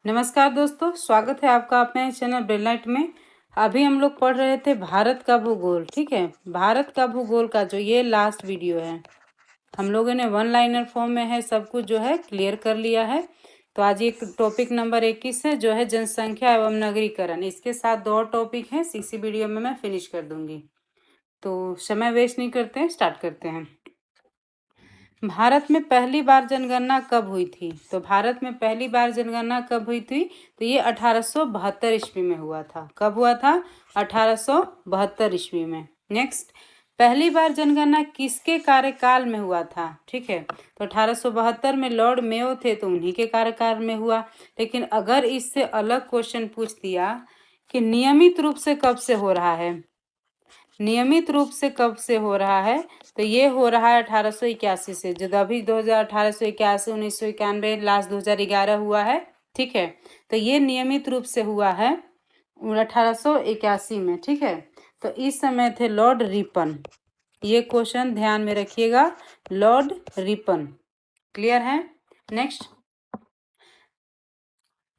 नमस्कार दोस्तों, स्वागत है आपका अपने चैनल ब्रिलियंट में। अभी हम लोग पढ़ रहे थे भारत का भूगोल। ठीक है, भारत का भूगोल का जो ये लास्ट वीडियो है, हम लोगों ने वन लाइनर फॉर्म में है, सब कुछ जो है क्लियर कर लिया है। तो आज एक टॉपिक नंबर 21 है जो है जनसंख्या एवं नगरीकरण। इसके साथ 2 और टॉपिक हैं, इसी वीडियो में मैं फिनिश कर दूंगी। तो समय वेस्ट नहीं करते हैं, स्टार्ट करते हैं। भारत में पहली बार जनगणना कब हुई थी? तो भारत में पहली बार जनगणना कब हुई थी? तो ये 1872 ईस्वी में हुआ था। कब हुआ था? 1872 ईस्वी में। नेक्स्ट, पहली बार जनगणना किसके कार्यकाल में हुआ था? ठीक है, तो 1872 में लॉर्ड मेयो थे, तो उन्हीं के कार्यकाल में हुआ। लेकिन अगर इससे अलग क्वेश्चन पूछ दिया कि नियमित रूप से कब से हो रहा है, नियमित रूप से कब से हो रहा है, तो ये हो रहा है 1881 से। जो अभी 1881, 1991, लास्ट 2011 हुआ है। ठीक है, तो ये नियमित रूप से हुआ है 1881 में। ठीक है, तो इस समय थे लॉर्ड रिपन। ये क्वेश्चन ध्यान में रखिएगा, लॉर्ड रिपन। क्लियर है? नेक्स्ट,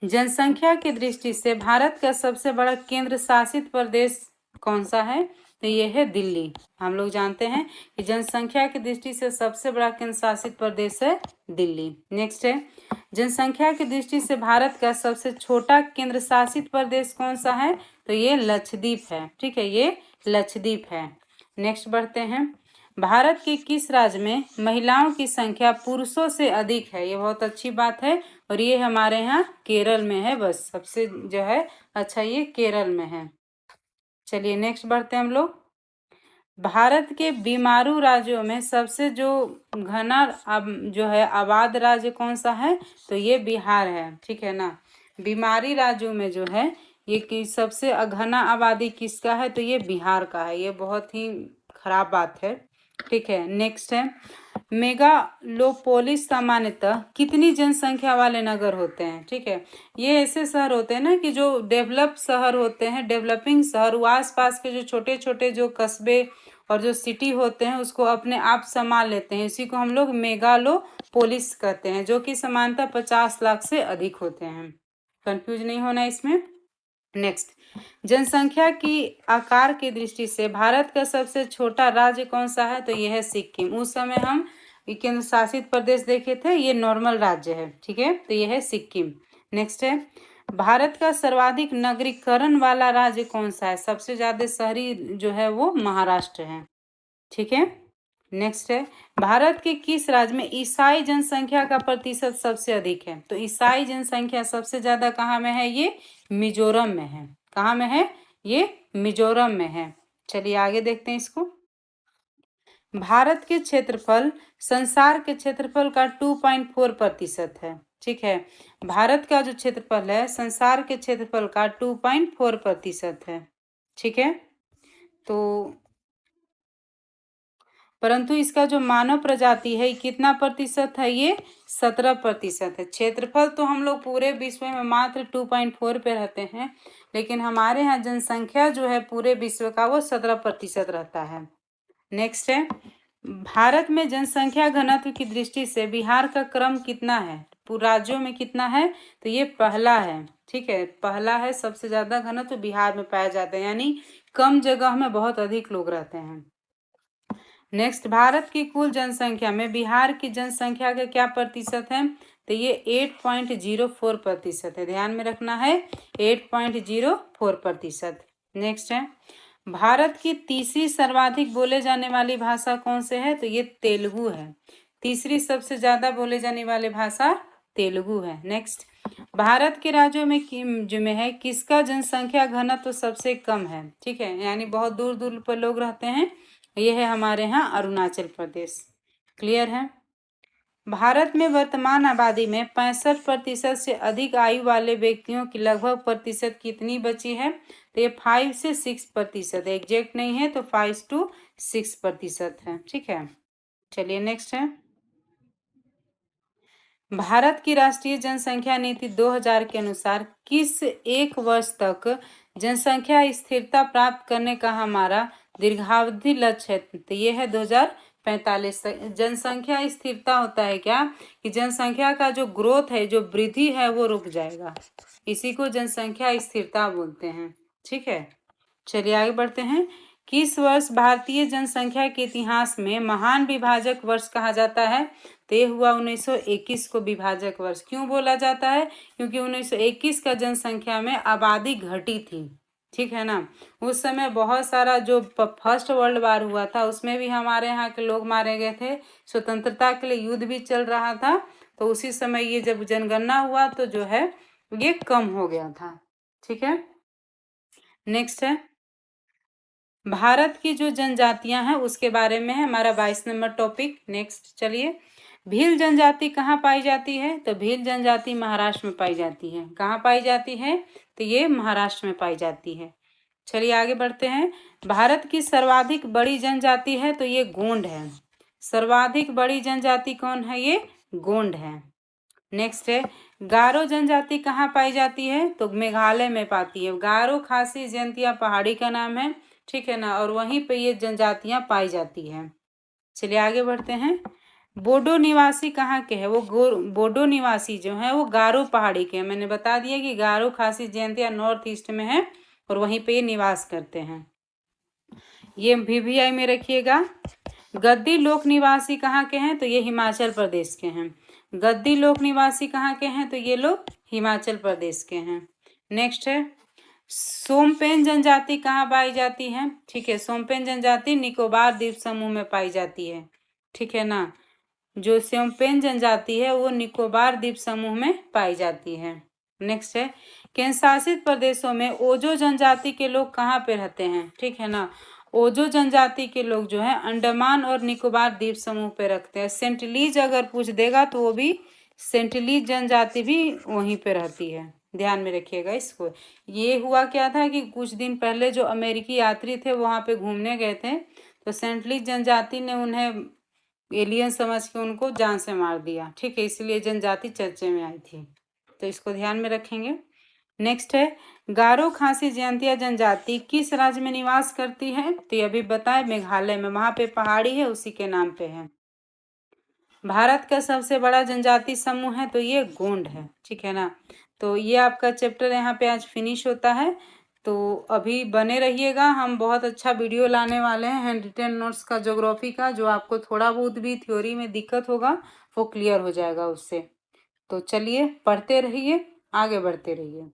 जनसंख्या की दृष्टि से भारत का सबसे बड़ा केंद्र शासित प्रदेश कौन सा है? तो ये है दिल्ली। हम लोग जानते हैं कि जनसंख्या की दृष्टि से सबसे बड़ा केंद्र शासित प्रदेश है दिल्ली। नेक्स्ट है, जनसंख्या की दृष्टि से भारत का सबसे छोटा केंद्र शासित प्रदेश कौन सा है? तो ये लक्षद्वीप है। ठीक है, ये लक्षद्वीप है। नेक्स्ट बढ़ते हैं, भारत के किस राज्य में महिलाओं की संख्या पुरुषों से अधिक है? ये बहुत अच्छी बात है, और ये हमारे यहाँ केरल में है। बस सबसे जो है अच्छा ये केरल में है। चलिए नेक्स्ट बढ़ते हैं हम लोग। भारत के बीमारू राज्यों में सबसे जो घना जो है आबाद राज्य कौन सा है? तो ये बिहार है। ठीक है ना, बीमारी राज्यों में जो है ये कि सबसे घना आबादी किसका है? तो ये बिहार का है। ये बहुत ही खराब बात है। ठीक है, नेक्स्ट है, मेगालोपोलिस सामान्यतः कितनी जनसंख्या वाले नगर होते हैं? ठीक है, ये ऐसे शहर होते हैं ना कि जो डेवलप शहर होते हैं, डेवलपिंग शहर, वो आसपास के जो छोटे छोटे जो कस्बे और जो सिटी होते हैं उसको अपने आप संभाल लेते हैं। इसी को हम लोग मेगालोपोलिस कहते हैं, जो कि सामान्यतः 50 लाख से अधिक होते हैं। कंफ्यूज नहीं होना इसमें। नेक्स्ट, जनसंख्या की आकार की दृष्टि से भारत का सबसे छोटा राज्य कौन सा है? तो यह है सिक्किम। उस समय हम केंद्र शासित प्रदेश देखे थे, ये नॉर्मल राज्य है। ठीक है, तो यह है सिक्किम। नेक्स्ट है, भारत का सर्वाधिक नगरीकरण वाला राज्य कौन सा है? सबसे ज्यादा शहरी जो है वो महाराष्ट्र है। ठीक है, नेक्स्ट है, भारत के किस राज्य में ईसाई जनसंख्या का प्रतिशत सबसे अधिक है? तो ईसाई जनसंख्या सबसे ज्यादा कहाँ में है? ये मिजोरम में है। कहाँ में है? ये मिजोरम में है। चलिए आगे देखते हैं इसको। भारत के क्षेत्रफल संसार के क्षेत्रफल का 2.4% है। ठीक है, भारत का जो क्षेत्रफल है संसार के क्षेत्रफल का 2.4% है। ठीक है, तो परंतु इसका जो मानव प्रजाति है कितना प्रतिशत है? ये 17% है। क्षेत्रफल तो हम लोग पूरे विश्व में मात्र 2.4 पे रहते हैं, लेकिन हमारे यहाँ जनसंख्या जो है पूरे विश्व का वो 17% रहता है। नेक्स्ट है, भारत में जनसंख्या घनत्व की दृष्टि से बिहार का क्रम कितना है? पूरे राज्यों में कितना है? तो ये पहला है। ठीक है, पहला है। सबसे ज्यादा घनत्व बिहार में पाया जाता है, यानी कम जगह में बहुत अधिक लोग रहते हैं। नेक्स्ट, भारत की कुल जनसंख्या में बिहार की जनसंख्या का क्या प्रतिशत है? तो ये 8.04% है। ध्यान में रखना है, 8.04%। नेक्स्ट है, भारत की तीसरी सर्वाधिक बोले जाने वाली भाषा कौन से है? तो ये तेलुगु है। तीसरी सबसे ज्यादा बोले जाने वाली भाषा तेलुगु है। नेक्स्ट, भारत के राज्यों में जो में है किसका जनसंख्या घनत्व तो सबसे कम है? ठीक है, यानी बहुत दूर दूर पर लोग रहते हैं। ये है हमारे यहाँ अरुणाचल प्रदेश। क्लियर है? भारत में वर्तमान आबादी में 65% से अधिक आयु वाले व्यक्तियों की लगभग प्रतिशत कितनी बची है? तो ये 5 से 6% है। एग्जैक्ट नहीं है तो 5 to 6% है। ठीक है, चलिए नेक्स्ट है, भारत की राष्ट्रीय जनसंख्या नीति 2000 के अनुसार किस एक वर्ष तक जनसंख्या स्थिरता प्राप्त करने का हमारा दीर्घावधि लक्ष्य है? तो ये है 45 तक। जनसंख्या स्थिरता होता है क्या, कि जनसंख्या का जो ग्रोथ है, जो वृद्धि है, वो रुक जाएगा। इसी को जनसंख्या स्थिरता बोलते हैं। ठीक है, चलिए आगे बढ़ते हैं। किस वर्ष भारतीय जनसंख्या के इतिहास में महान विभाजक वर्ष कहा जाता है? तो ये हुआ 1921 को विभाजक वर्ष। क्यों बोला जाता है? क्योंकि 1921 का जनसंख्या में आबादी घटी थी। ठीक है ना, उस समय बहुत सारा जो फर्स्ट वर्ल्ड वार हुआ था, उसमें भी हमारे यहाँ के लोग मारे गए थे। स्वतंत्रता के लिए युद्ध भी चल रहा था, तो उसी समय ये जब जनगणना हुआ तो जो है ये कम हो गया था। ठीक है, नेक्स्ट है भारत की जो जनजातियां हैं उसके बारे में है हमारा 22 नंबर टॉपिक। नेक्स्ट चलिए, भील जनजाति कहाँ पाई जाती है? तो भील जनजाति महाराष्ट्र में पाई जाती है। कहाँ पाई जाती है? तो ये महाराष्ट्र में पाई जाती है। चलिए आगे बढ़ते हैं। भारत की सर्वाधिक बड़ी जनजाति है तो ये गोंड है। सर्वाधिक बड़ी जनजाति कौन है? ये गोंड है। नेक्स्ट है गारो जनजाति कहाँ पाई जाती है? तो मेघालय में पाती है। गारो खासी जयंतिया पहाड़ी का नाम है। ठीक है ना, और वहीं पे ये जनजातियां पाई जाती है। चलिए आगे बढ़ते हैं। बोडो निवासी कहाँ के हैं? वो बोडो निवासी जो है वो गारो पहाड़ी के हैं। मैंने बता दिया कि गारो खासी जयंतिया नॉर्थ ईस्ट में है और वहीं पे ये निवास करते हैं। ये VVI में रखिएगा। गद्दी लोक निवासी कहाँ के हैं? तो ये हिमाचल प्रदेश के हैं। गद्दी लोक निवासी कहाँ के हैं? तो ये लोग हिमाचल प्रदेश के हैं। नेक्स्ट है सोमपेन जनजाति कहाँ पाई जाती है? ठीक है, सोमपेन जनजाति निकोबार द्वीप समूह में पाई जाती है। ठीक है ना, जो सोमपेन जनजाति है वो निकोबार द्वीप समूह में पाई जाती है। नेक्स्ट है केंद्र शासित प्रदेशों में ओजो जनजाति के लोग कहाँ पे रहते हैं? ठीक है ना, ओजो जनजाति के लोग जो है अंडमान और निकोबार द्वीप समूह पे रखते हैं। सेंटिलीज अगर पूछ देगा तो वो भी सेंटिलीज जनजाति भी वहीं पे रहती है, ध्यान में रखिएगा इसको। ये हुआ क्या था कि कुछ दिन पहले जो अमेरिकी यात्री थे वहां पे घूमने गए थे, तो सेंटिलीज जनजाति ने उन्हें एलियन समझ के उनको जान से मार दिया। ठीक है, इसलिए जनजाति चर्चे में आई थी, तो इसको ध्यान में रखेंगे। नेक्स्ट है गारो खासी जयंतिया जनजाति किस राज्य में निवास करती है? तो ये अभी बताए मेघालय में, वहां पे पहाड़ी है उसी के नाम पे है। भारत का सबसे बड़ा जनजाति समूह है तो ये गोंड है। ठीक है ना, तो ये आपका चैप्टर यहाँ पे आज फिनिश होता है। तो अभी बने रहिएगा, हम बहुत अच्छा वीडियो लाने वाले हैं हैंड रिटन नोट्स का, ज्योग्राफी का। जो आपको थोड़ा बहुत भी थ्योरी में दिक्कत होगा वो क्लियर हो जाएगा उससे। तो चलिए पढ़ते रहिए, आगे बढ़ते रहिए।